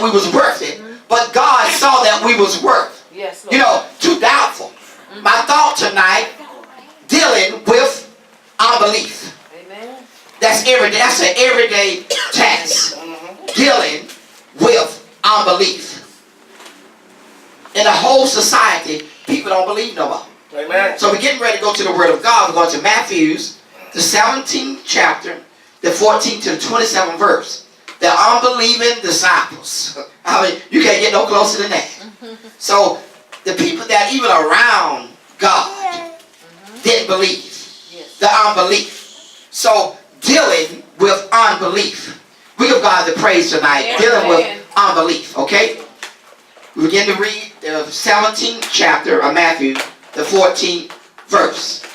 we was worth it, but God saw that we was worth. Yes, Lord. You know, too doubtful. My thought tonight, dealing with unbelief. Amen. That's everyday. That's an everyday task. Dealing with unbelief. In the whole society, people don't believe no more. Amen. So we're getting ready to go to the Word of God. We're going to Matthew's, the 17th chapter, the 14th to the 27th verse. The unbelieving disciples. I mean, you can't get no closer than that. So the people that even around God didn't believe. The unbelief. So dealing with unbelief. We give God the praise tonight. Dealing with unbelief. Okay? We begin to read the 17th chapter of Matthew, the 14th verse.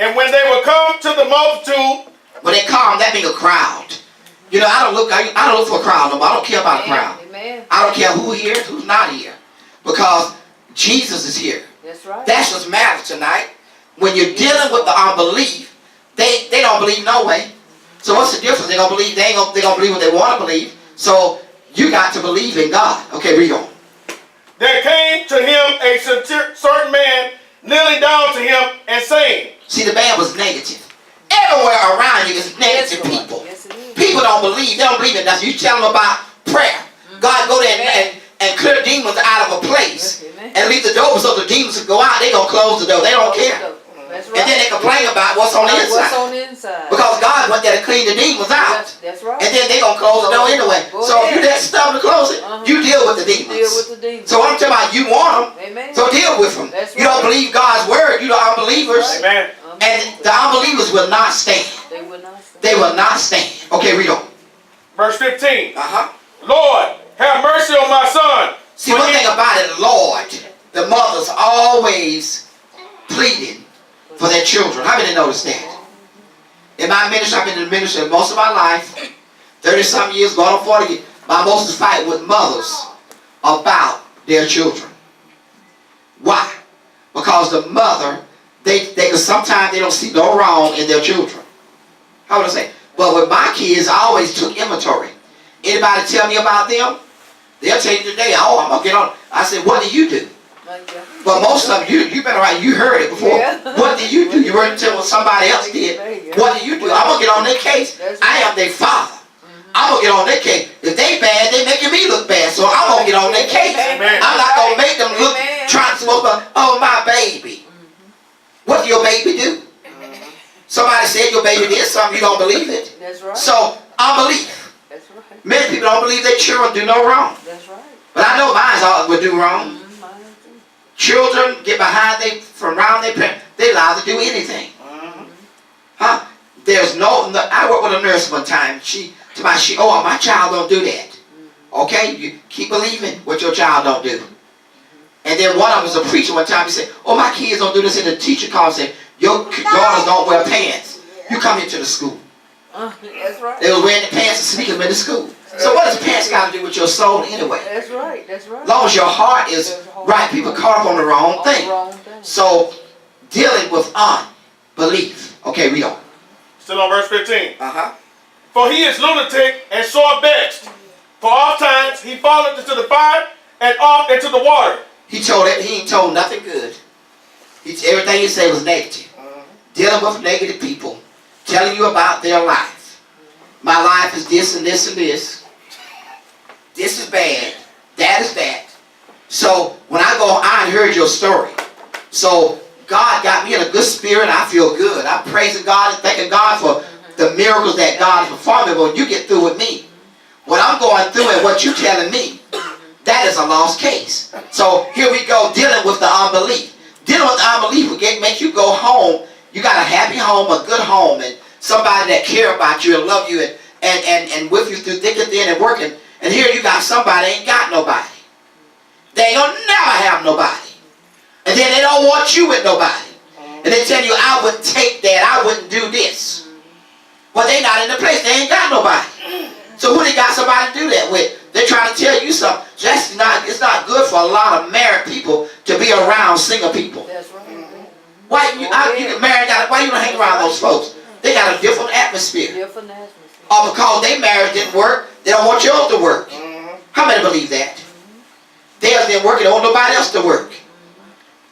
And when they were come to the multitude, when they come, that means a crowd. You know, I don't look for a crowd no more. I don't care about a crowd. Amen. I don't care who here, who's not here, because Jesus is here. That's right. That's what matters tonight. When you're dealing with the unbelief, they don't believe no way. So what's the difference? They gonna believe. They gonna believe what they want to believe. So you got to believe in God. Okay, read on. There came to him a certain man, kneeling down to him and saying. See, the man was negative. Everywhere around you is negative people. Yes, it is. People don't believe. They don't believe in nothing. You tell them about prayer. God go there and clear demons out of a place and leave the door so the demons can go out. They gonna close the door. They don't care. That's right. And then they complain about what's on the inside. What's on the inside. Because God went there to clean the demons out. That's right. And then they gonna close the door anyway. So if you that stubborn to close it, you deal with the demons. Deal with the demons. So I'm talking about you want them. Amen. So deal with them. That's You don't believe God's word. You the unbelievers. Amen. And the unbelievers will not stand. They will not stand. They will not stand. Okay, read on. Verse 15. Lord, have mercy on my son. See, one thing about it, Lord, the mothers always pleading for their children. How many notice that? In my ministry, I've been in the ministry most of my life, 30-something years, going on 40 years. My most is fight with mothers about their children. Why? Because the mother, sometimes they don't see no wrong in their children. How would I say? But with my kids, I always took inventory. Anybody tell me about them? They'll tell you today, oh, I'm going to get on. I said, what do you do? But most of you, you've been around, you heard it before. Yeah. What do you do? You heard it tell what somebody else did. What do you do? I'm going to get on their case. I am their father. I'm going to get on their case. If they bad, they making me look bad. So I'm going to get on their case. I'm not going to make them look, trying to smoke, oh, my baby. What do your baby do? Somebody said your baby did something, you don't believe it. That's right. So, unbelief. That's right. Many people don't believe their children do no wrong. That's right. But I know mine all would do wrong. Children get behind from around their parents. They allowed to do anything. There's no. I worked with a nurse one time. Oh, my child don't do that. Okay, you keep believing what your child don't do. And then one of them was a preacher one time. He said, oh, my kids don't do this. And the teacher called and said, your daughters don't wear pants. You come into the school. That's right. They was wearing the pants and sneaking them into school. So what does pants got to do with your soul anyway? That's right. That's right. As long as your heart is right, people caught up on the wrong thing. So dealing with unbelief. Okay, read on. Still on verse 15. For he is lunatic and sore vexed. For oft times he falleth into the fire and oft into the water. He ain't told nothing good. Everything he said was negative. Dealing with negative people. Telling you about their life. My life is this and this and this. This is bad. That is that. So when I go, I heard your story. So God got me in a good spirit. I feel good. I'm praising God and thanking God for the miracles that God is performing. But when you get through with me, what I'm going through and what you're telling me, that is a lost case. So here we go, dealing with the unbelief. Dealing with the unbelief will make you go home. You got a happy home, a good home, and somebody that care about you and love you and with you through thick and thin and working. And here you got somebody ain't got nobody. They ain't gonna never have nobody. And then they don't want you with nobody. And they tell you, I wouldn't take that, I wouldn't do this. Well, they not in the place, they ain't got nobody. So who they got somebody to do that with? They're trying to tell you something. It's not good for a lot of married people to be around single people. That's right. Why you get married? Why you don't hang around those folks? They got a different atmosphere. Or because their marriage didn't work, they don't want yours to work. How many believe that? They're there working, don't want nobody else to work.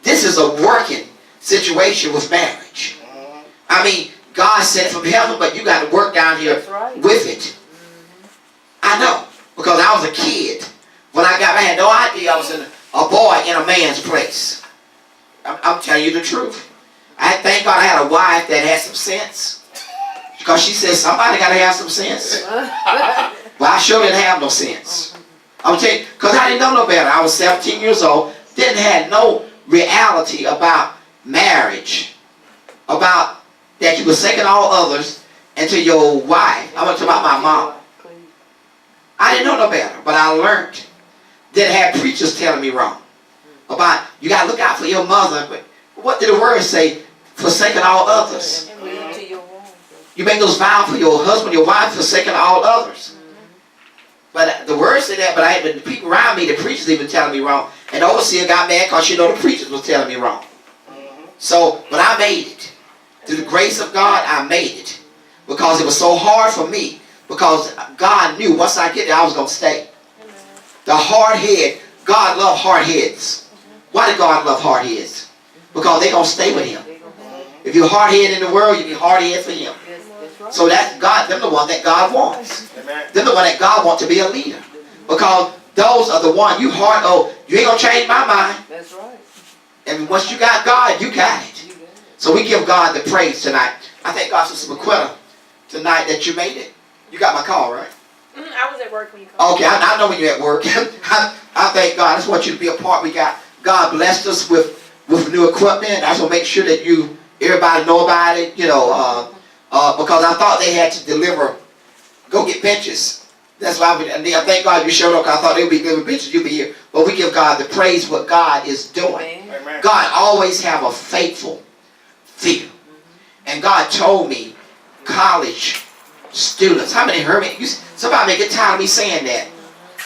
This is a working situation with marriage. I mean, God sent it from heaven, but you got to work down here with it. I know, because I was a kid. When I got married, I had no idea I was a boy in a man's place. I'm telling you the truth. I thank God I had a wife that had some sense. Because she said, somebody got to have some sense. But I sure didn't have no sense. I'm telling you, because I didn't know no better. I was 17 years old, didn't have no reality about marriage, about that you were forsaking all others unto your wife. I'm going to talk about my mom. I didn't know no better, but I learned. Didn't have preachers telling me wrong. About, you got to look out for your mother. But what did the word say? Forsaking all others. You make those vows for your husband, your wife, forsaking all others. But the word said that, but the people around me, the preachers even telling me wrong. And the overseer got mad because she know the preachers was telling me wrong. So, but I made it. Through the grace of God, I made it. Because it was so hard for me. Because God knew once I get there, I was going to stay. The hard head, God loved hard heads. Why did God love hard heads? Because they're going to stay with Him. If you're hard headed in the world, you'll be hard headed for Him. So that God, they're the one that God wants. They're the one that God wants to be a leader. Because those are the one you hard, oh, you ain't going to change my mind. That's right. And once you got God, you got it. So we give God the praise tonight. I thank God, Sister McClendon, tonight that you made it. You got my call, right? I was at work when you called. Okay, I know when you're at work. I thank God. I just want you to be a part. God blessed us with new equipment. I just want to make sure that everybody know about it, because I thought they had to deliver, go get benches. That's why I thank God you showed up. I thought they would be delivering benches. You'll be here. But we give God the praise what God is doing. Amen. God always have a faithful fear. And God told me, college students. How many heard me? Somebody may get tired of me saying that.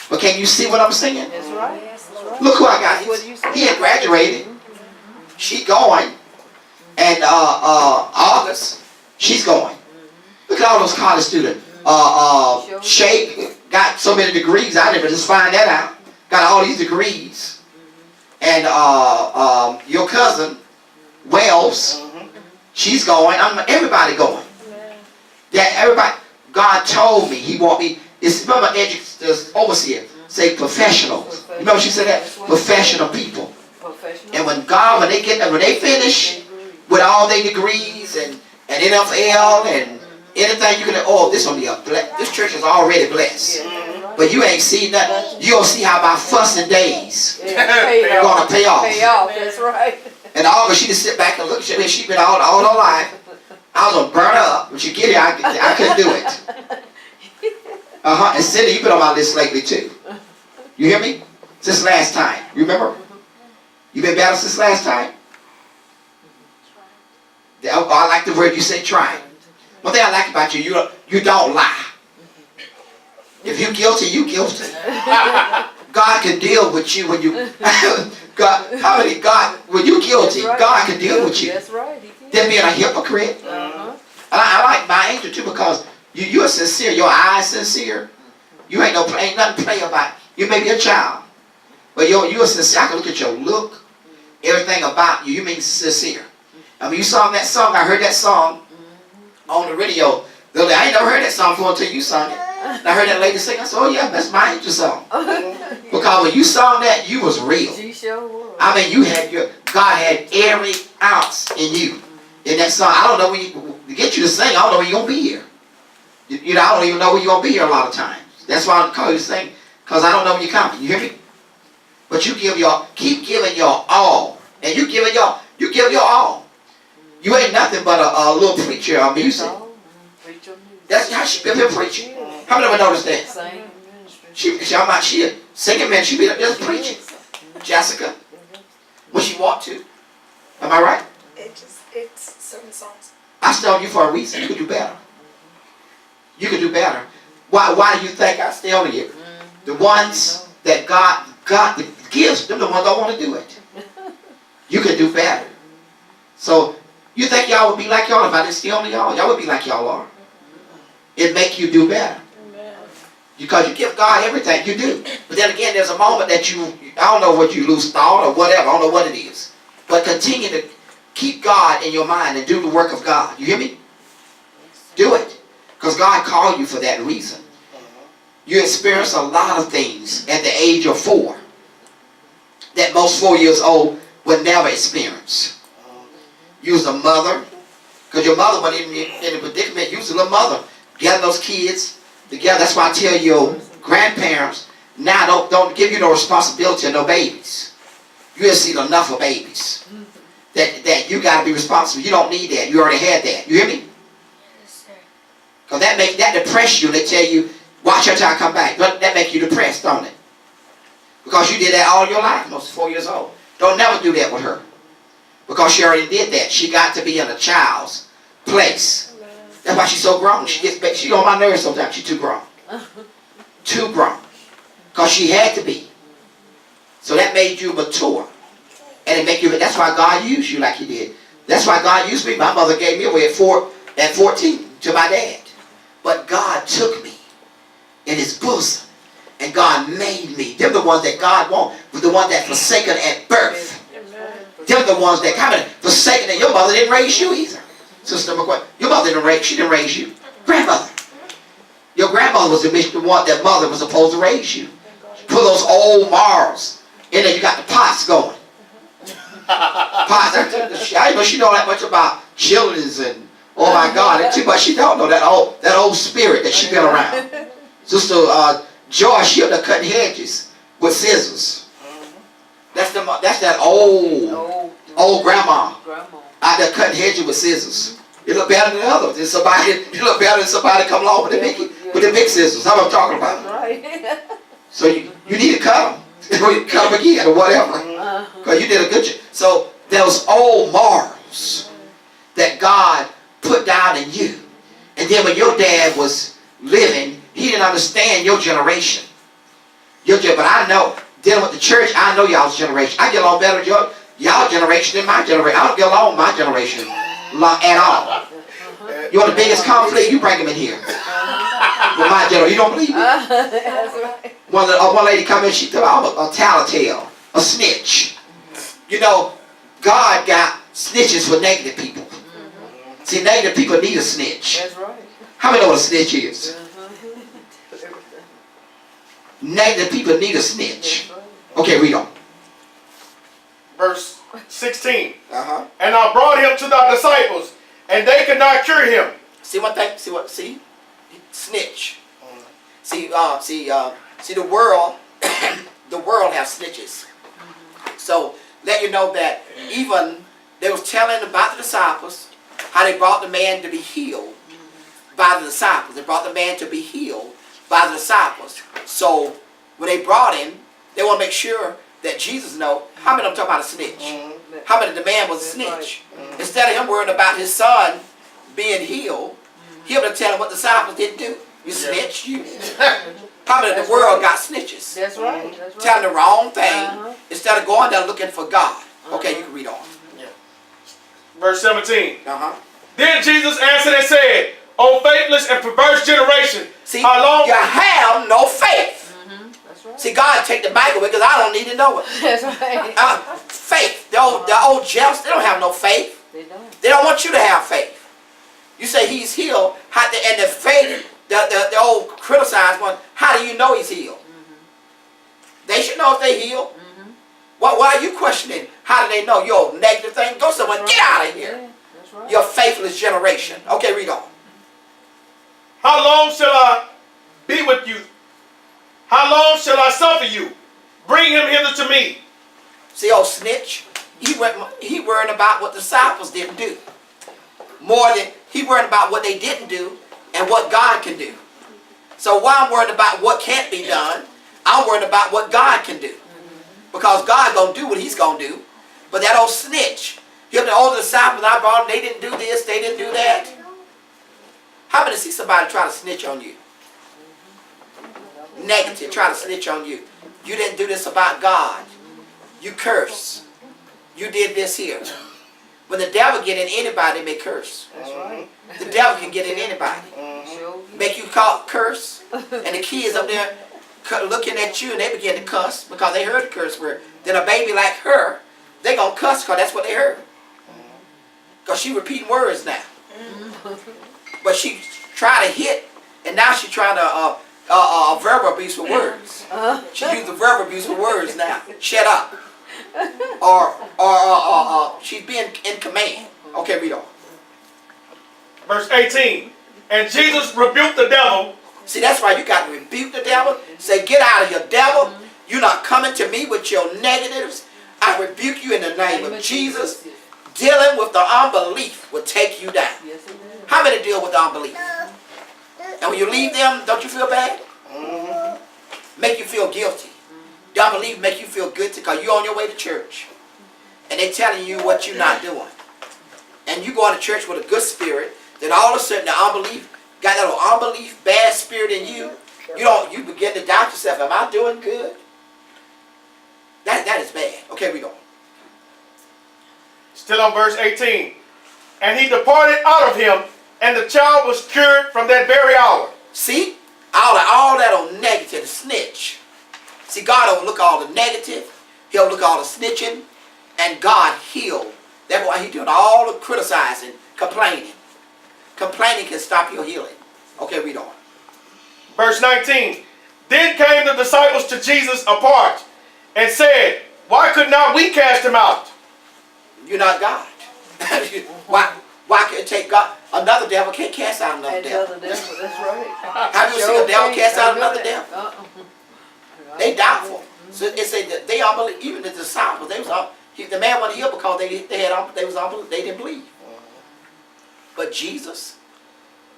But can you see what I'm saying? That's right. Look who I got. He had graduated. She going. And August, she's going. Look at all those college students. Shay got so many degrees. I didn't just find that out. Got all these degrees. And your cousin, Wells, she's going. Everybody going. That everybody. God told me He want me. It's remember the overseer say professionals. You know what she said that? Professional people. And when they finish with all their degrees and NFL and anything you can, this gonna be this church is already blessed. But you ain't seen that. You gonna see how by fussing days you're gonna pay off. Pay off. That's right. And August, she just sit back and look. She been all her life. I was gonna burn her up. When she get here, I couldn't do it. And Cindy, you've been on my list lately too. You hear me? Since last time. You remember? You been better since last time? I like the word you say, try. One thing I like about you, you don't lie. If you're guilty, you're guilty. God can deal with you when you when you're guilty, God can deal with you. That's right. Than being a hypocrite. And I like my angel too because you're sincere. Your eyes sincere. You ain't nothing to play about. You may be a child, but you're sincere. I can look at your look, everything about you. You mean sincere. I mean, you sang that song. I heard that song on the radio. I ain't never heard that song before until you sang it. And I heard that lady sing. I said, "Oh yeah, that's my angel song." Because when you sang that, you was real. She sure was. I mean, God had every ounce in you. In that song, I don't know when to get you to sing. I don't know when you're gonna be here. I don't even know when you're gonna be here a lot of times. That's why I call you to sing, because I don't know when you're coming. You hear me? But you keep giving your all, and you give your all. You ain't nothing but a little preacher of music. That's how she been here preaching. How many of you noticed that? She a singing man. She be just preaching. Jessica, when she walked to, am I right? It's certain songs. I stay on you for a reason. You could do better. You could do better. Why do you think I stay on you? The ones that God gives, them the ones that want to do it. You could do better. So you think y'all would be like y'all if I didn't stay on y'all? Y'all would be like y'all are. It make you do better. Because you give God everything, you do. But then again, there's a moment that I don't know what you lose thought or whatever, I don't know what it is. But continue to keep God in your mind and do the work of God. You hear me? Do it. Because God called you for that reason. You experience a lot of things at the age of 4 that most 4 years old would never experience. You was a mother, because your mother wasn't in the predicament. You was a little mother. Getting those kids together. That's why I tell your grandparents, now don't give you no responsibility of no babies. You have seen enough of babies. That you got to be responsible. You don't need that. You already had that. You hear me? Yes, sir. Because that depress you. They tell you, watch her till I come back. That make you depressed, don't it? Because you did that all your life, most 4 years old. Don't never do that with her. Because she already did that. She got to be in a child's place. That's why she's so grown. She on my nerves sometimes. She's too grown. Too grown. Because she had to be. So that made you mature. And that's why God used you like he did. That's why God used me. My mother gave me away at 14 to my dad. But God took me in his bosom. And God made me. They're the ones that God wants. The ones that forsaken at birth. They're the ones that come in forsaken. And your mother didn't raise you either. Sister McClendon, your mother didn't raise you. Grandmother. Your grandmother was the one that mother was supposed to raise you. Put those old morals. And then you got the pots going. Pots. I didn't know she know that much about children's and oh my God. Too much she don't know that old spirit that she been around. Sister Joy, she up there cutting hedges with scissors. That's that old grandma out there cutting hedges with scissors. You look better than others. You look better than somebody come along with the big scissors. How am I talking about? Right. So you need to cut them. Cut them again or whatever. Because you did a good job. So those old morals that God put down in you. And then when your dad was living, he didn't understand your generation. But I know, dealing with the church, I know y'all's generation. I get along better with y'all generation than my generation. I don't get along with my generation at all. You want the biggest conflict? You bring them in here. With my generation. You don't believe me? That's right. One lady come in, she thought I'm a tattletale, a snitch. You know, God got snitches for negative people. See, negative people need a snitch. That's right. How many know what a snitch is? Negative people need a snitch. Okay, read on. Verse 16. Uh-huh. And I brought him to thy disciples, and they could not cure him. See one thing? See? Snitch. See the world, the world has snitches. So, let you know that even they was telling about the disciples how they brought the man to be healed by the disciples. They brought the man to be healed by the disciples. So, when they brought him, they want to make sure that Jesus know. How many of them talking about a snitch? How many of the man was a snitch? Instead of him worrying about his son being healed, he was telling what the disciples didn't do. You snitch, you. How many of the world got snitches? That's right. That's right. Telling the wrong thing instead of going there looking for God. Okay, you can read on. Verse 17. Then Jesus answered and said, O faithless and perverse generation, see, how long you have no faith. That's right. See, God take the mic away because I don't need to know it. That's right. Faith. The old jealous, they don't have no faith. They don't. They don't want you to have faith. You say he's healed, and the faith, the old criticized one, how do you know he's healed? They should know if they healed. Why are you questioning? How do they know? Your negative thing? Go somewhere. Get out of here. Yeah, that's right. Your faithless generation. Okay, read on. How long shall I be with you? How long shall I suffer you? Bring him hither to me. See, old snitch, he worried about what the disciples didn't do. More than he worried about what they didn't do and what God can do. So while I'm worried about what can't be done, I'm worried about what God can do. Because God gonna do what he's gonna do. But that old snitch, the older disciples I brought, they didn't do this, they didn't do that. How many see somebody try to snitch on you? Negative, try to snitch on you. You didn't do this about God. You curse. You did this here. When the devil get in anybody, they may curse. That's right. The devil can get in anybody. make you call curse, and the kids up there looking at you and they begin to cuss because they heard the curse word. Then a baby like her, they gonna cuss because that's what they heard. Because she repeating words now. But she tried to hit, and now she trying to verbal abuse with words. She used the verbal abuse with words now. Shut up. Or she's being in command. Okay, read on. Verse 18. And Jesus rebuked the devil. See, that's why you got to rebuke the devil. Say, get out of here, devil. You're not coming to me with your negatives. I rebuke you in the name of Jesus. Dealing with the unbelief will take you down. Yes, it is. How many deal with the unbelief? And when you leave them, don't you feel bad? Make you feel guilty. The unbelief make you feel guilty because you're on your way to church. And they're telling you what you're not doing. And you go to church with a good spirit, then all of a sudden the unbelief, got that little unbelief, bad spirit in you. You begin to doubt yourself. Am I doing good? That is bad. Okay, we go. Still on verse 18. And he departed out of him, and the child was cured from that very hour. See? All that on negative, the snitch. See, God don't look all the negative. He'll look all the snitching. And God healed. That's why he's doing all the criticizing, complaining. Complaining can stop your healing. Okay, read on. Verse 19. Then came the disciples to Jesus apart, and said, why could not we cast him out? You're not God. Why can't it take God? Another devil can't cast out another devil. That's right. Have you seen a devil cast out another devil? They doubtful. So it say that they all believe. Even the disciples, they was all. The man wasn't healed because they didn't believe. But Jesus,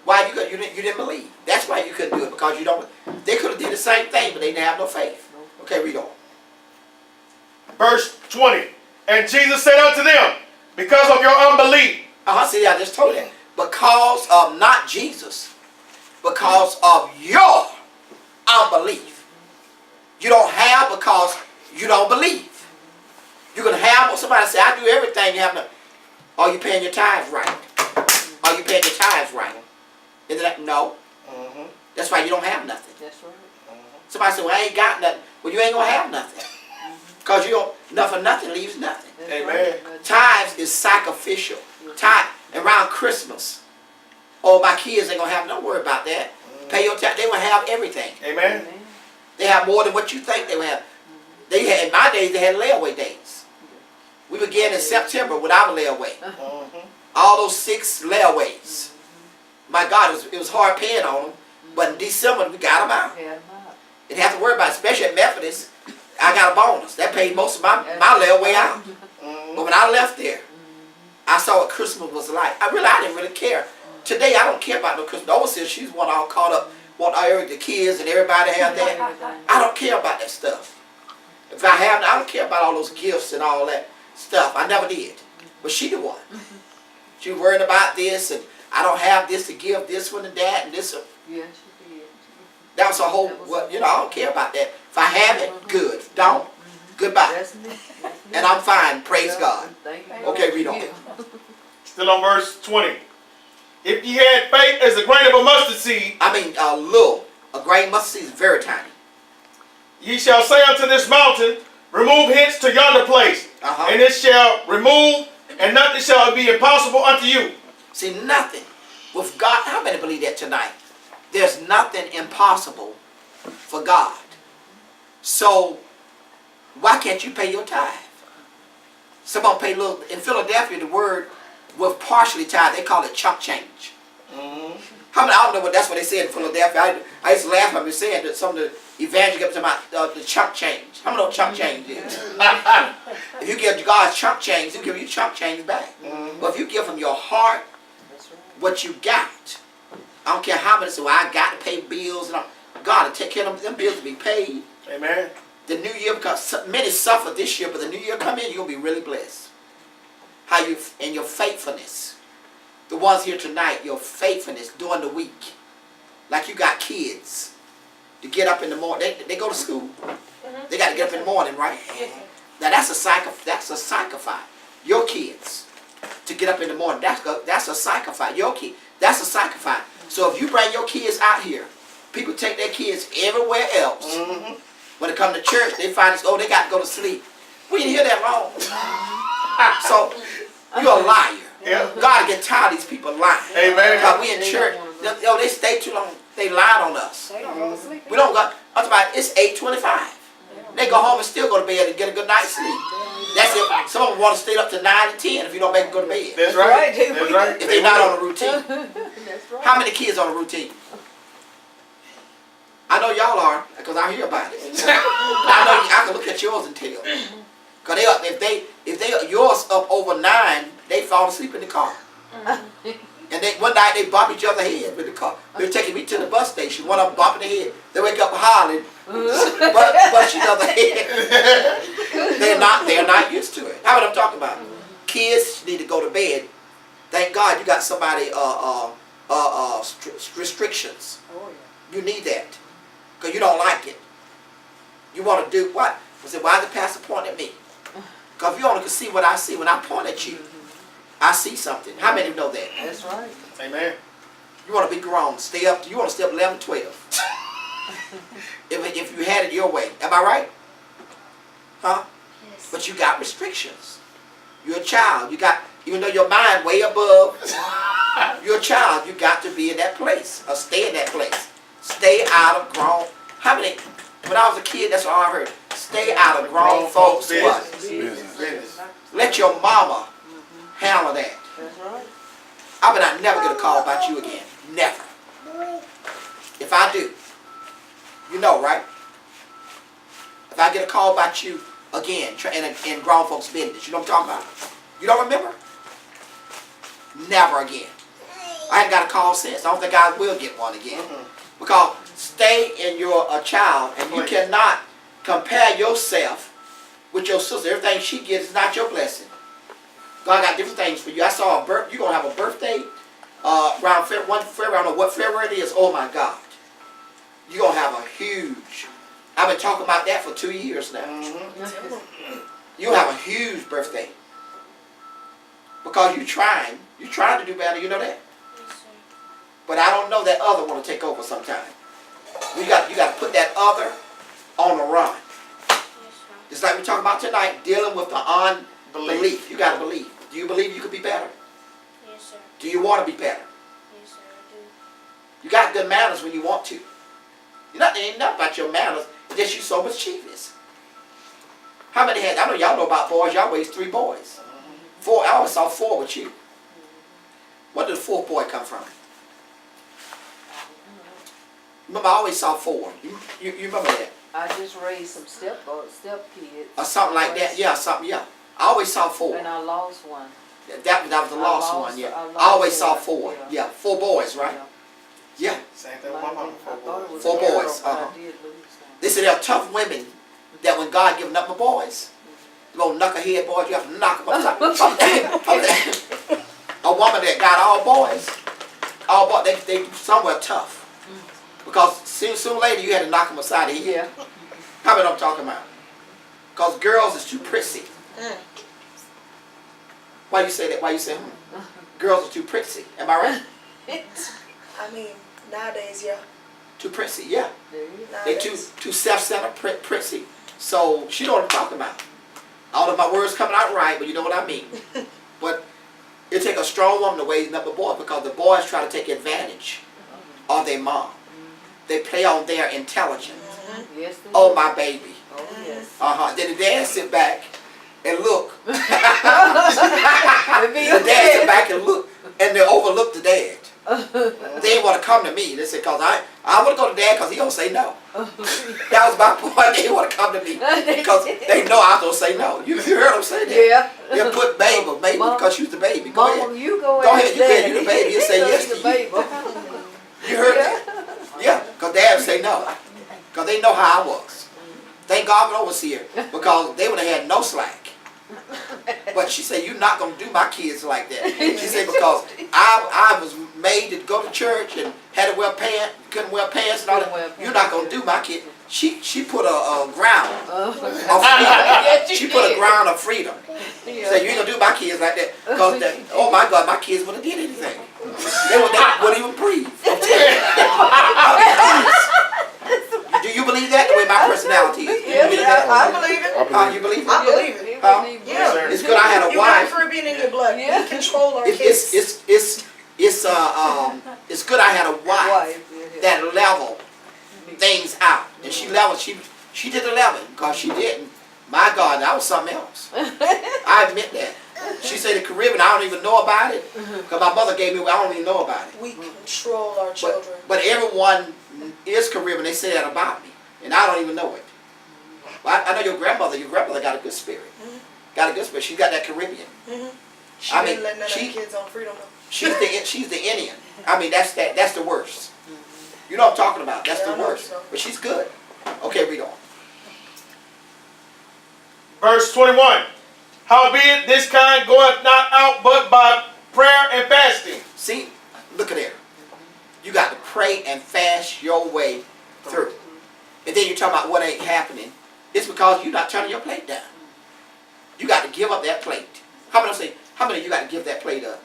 why you didn't believe? That's why you couldn't do it, because you don't. They could have did the same thing, but they didn't have no faith. Okay, read on. Verse 20. And Jesus said unto them, because of your unbelief. See, I just told you that. Because of not Jesus, because of your unbelief. You don't have because you don't believe. You can have what somebody say, I do everything you have to. Are you paying your tithes right? Are you paying your tithes right? Is that no? That's why you don't have nothing. That's right. Somebody say, well, I ain't got nothing. Well, you ain't going to have nothing. Because you don't, nothing leaves nothing. That's Amen. Right. Tithes is sacrificial. Tithe around Christmas. Oh, my kids ain't going to have, don't worry about that. Pay your tithe. They will have everything. Amen. They have more than what you think they will have. They had, in my days, they had layaway days. We began in September with our layaway. All those 6 layaways. My God, it was hard paying on them. But in December, we got them out. Didn't have to worry about it, especially at Methodist. I got a bonus. That paid most of my layaway out. But when I left there, I saw what Christmas was like. I didn't really care. Today, I don't care about no Christmas. The overseer, she's one all caught up. Want the kids and everybody to have that. I don't care about that stuff. If I don't care about all those gifts and all that stuff. I never did. But she the one. She was worrying about this, and I don't have this to give this one and that and this. Yes, she did. That was a whole, I don't care about that. If I have it, good. If don't, goodbye. That's me. And I'm fine, praise God. Thank you. Okay, read on. Still on verse 20. If ye had faith as a grain of a mustard seed. A grain mustard seed is very tiny. Ye shall say unto this mountain, remove hence to yonder place. And it shall remove, and nothing shall be impossible unto you. See, nothing. With God, how many believe that tonight? There's nothing impossible for God. So, why can't you pay your tithe? Someone pay a little. In Philadelphia, the word with partially tithe, they call it chump change. How many, I don't know what that's what they said in Philadelphia. I used to laugh when we said that some of the evangelists get about the chump change. How many know what chump change is? If you give God chump change, He'll give you chump change back. But if you give Him your heart, what you got, I don't care how many say, well, I got to pay bills. And God will take care of them bills to be paid. Amen. The new year, because many suffer this year, but the new year come in, you're going to be really blessed. How you, and your faithfulness. The ones here tonight, your faithfulness during the week. Like you got kids to get up in the morning. They go to school. They got to get up in the morning, right? Now that's a sacrifice. Your kids to get up in the morning. That's a sacrifice. Your kid. That's a sacrifice. So if you bring your kids out here, people take their kids everywhere else. Mm-hmm. When they come to church, they find this, oh, they got to go to sleep. We didn't hear that long. So you're a liar. Yeah. God get tired of these people lying. Amen. Because we in church, they stay too long. They lied on us. They don't go to sleep. We don't go. I'm talking about it's 8:25. They go home and still go to bed and get a good night's sleep. That's it. Some of them want to stay up to 9 and 10 if you don't make them go to bed. That's right. That's That's right. If they're not on a routine. That's right. How many kids on a routine? I know y'all are, because I hear about it. I know I can look at yours and tell. Cause if they yours up over 9, they fall asleep in the car. And one night they bump each other head with the car. They're taking me to the bus station. One of them bumping their head. They wake up hollering, bust each other head. They're not used to it. How what I'm talking about? Kids need to go to bed. Thank God you got somebody restrictions. Oh, yeah. You need that. Because you don't like it. You want to do what? I said, why the pastor point at me? Because if you only can see what I see when I point at you, I see something. How many know that? That's right. Amen. You want to be grown. You want to stay up 11, 12. if you had it your way. Am I right? Huh? Yes. But you got restrictions. You're a child. Even though your mind way above, you're a child. You got to be in that place. Or stay in that place. Stay out of grown. How many? When I was a kid, that's all I heard. Stay out of grown folks' what? Business. Let your mama handle that. That's right. I bet I never get a call about you again. Never. If I do, you know, right? If I get a call about you again in grown folks' business, you know what I'm talking about? You don't remember? Never again. I ain't got a call since. I don't think I will get one again. Because stay in your child, and you cannot compare yourself with your sister. Everything she gets is not your blessing. God got different things for you. I saw you're going to have a birthday around February. I don't know what February it is. Oh my God. You're going to have a huge, I've been talking about that for 2 years now. You'll have a huge birthday. Because you're trying to do better, you know that? But I don't know that other want to take over sometime. You got to put that other on the run. Just like we talking about tonight, dealing with the unbelief. You got to believe. Do you believe you could be better? Yes, sir. Do you want to be better? Yes, sir, I do. You got good manners when you want to. It ain't nothing about your manners. It's just you so mischievous. How many had? I know y'all know about boys. Y'all raised 3 boys. 4. I always saw 4 with you. Where did the 4th boy come from? Remember, I always saw 4. You remember that? I just raised some step kids. Or something like that. Yeah, something. Yeah. I always saw 4. And I lost one. That was the lost one. Yeah. I I lost always saw one, 4. yeah. Yeah, 4 boys, right? Yeah. Same thing with my mama. I thought it was 4 a girl, boys, but uh-huh. I did lose one. They said there are tough women that when God given up my boys, little knucklehead boys, you have to knock them upside. A woman that got all boys, they somewhere tough. Because sooner or later you had to knock them aside the head. Yeah. How about I'm talking about? Because girls is too prissy. Why you say that? Why you say girls are too prissy? Am I right? I mean, nowadays, yeah. Too prissy, yeah. They Nowadays. too self-centered, prissy. So she know what I'm talking about. I don't know if my words coming out right, but you know what I mean. But it take a strong woman to raise up a boy because the boys try to take advantage of their mom. They play on their intelligence. Yes, they Oh, do. my baby. Oh, yes. Then the dad sit back and look. Let me The dad sit back and look, and they overlook the dad. They didn't want to come to me. They said, because I want to go to dad because he don't say no. That was my point. They didn't want to come to me because they know I don't say no. You heard them say that? Yeah. They put baby, maybe Mama, because she's the baby. Go Mama, ahead. you go Ahead, you Daddy. you the baby. You say yes to you. Baby. You heard that? Yeah, because dad would say no. Because they know how I was. Thank God for overseer because they would have had no slack. But she said, you're not going to do my kids like that. She said, because I was made to go to church and had to wear pants, couldn't wear pants and all that. You're not going to do my kid. She put a ground of freedom. She put a ground of freedom. Said, you ain't going to do my kids like that. Because, oh my God, my kids wouldn't have did anything. They wouldn't even breathe. Do you believe that? The way my personality is. Do you believe that? I believe it. You believe it? I believe it. Yeah. It's good I had a You got wife. Caribbean in your blood. Yeah. We control our It's good I had a wife that leveled things out. And she leveled, she did the leveling, because she didn't. My God, that was something else. I admit that. She said the Caribbean, I don't even know about it. Because my mother gave me, I don't even know about it. We control our children. But everyone is Caribbean, they say that about me. And I don't even know it. Well, I know your grandmother got a good spirit. Got a good spirit. She got that Caribbean. She I didn't mean, let none of the kids on freedom. She's the Indian. I mean, that's the worst. You know what I'm talking about. That's Yeah, the I know worst. so. But she's good. Okay, read on. Verse 21. Howbeit this kind goeth not out but by prayer and fasting. See, look at there. You got to pray and fast your way through. And then you're talking about what ain't happening. It's because you're not turning your plate down. You got to give up that plate. How many of you got to give that plate up?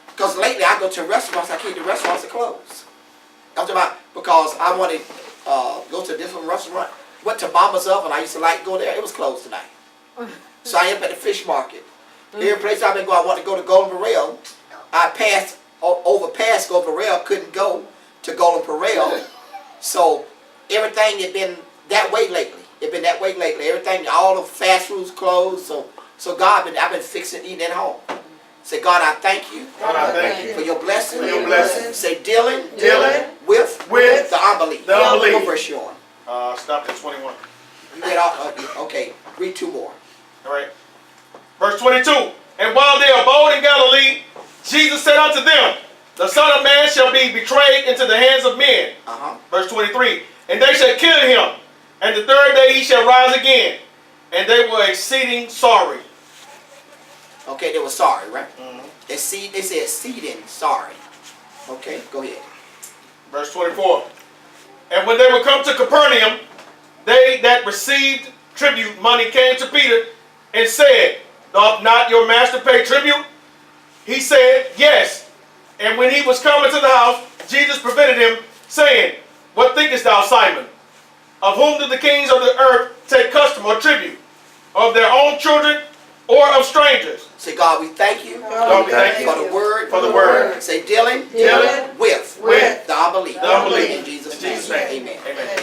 Because lately I go to restaurants, I can't do restaurants are closed. I'm talking about because I wanted to go to a different restaurant. Went to Mama's Oven, I used to like to go there, it was closed tonight. So I ended up at the fish market. Every place I've been going, I want to go to Golden Corral. I overpassed Golden Corral, couldn't go to Golden Corral. So everything had been that way lately. Everything, all the fast foods closed. So God, I've been fixing, eating at home. Say, God, I thank you. God, I thank you for your blessing. for your blessing. Say, dealing with the unbelief. The unbelief. What verse you on? Stop at 21. You read all, okay, read two more. All right. Verse 22. And while they abode in Galilee, Jesus said unto them, the Son of Man shall be betrayed into the hands of men. Verse 23. And they shall kill him, and the third day he shall rise again. And they were exceeding sorry. Okay, they were sorry, right? They said exceeding sorry. Okay, go ahead. Verse 24. And when they were come to Capernaum, they that received tribute money came to Peter and said, doth not your master pay tribute? He said, yes. And when he was coming to the house, Jesus prevented him, saying, what thinkest thou, Simon? Of whom do the kings of the earth take custom or tribute? Of their own children or of strangers? Say, God, we thank you. God, we thank you for the word. for the word. Say, dealing Dealing with with the unbelief. the unbelief. In Jesus' In Jesus' name. name. Amen. Amen.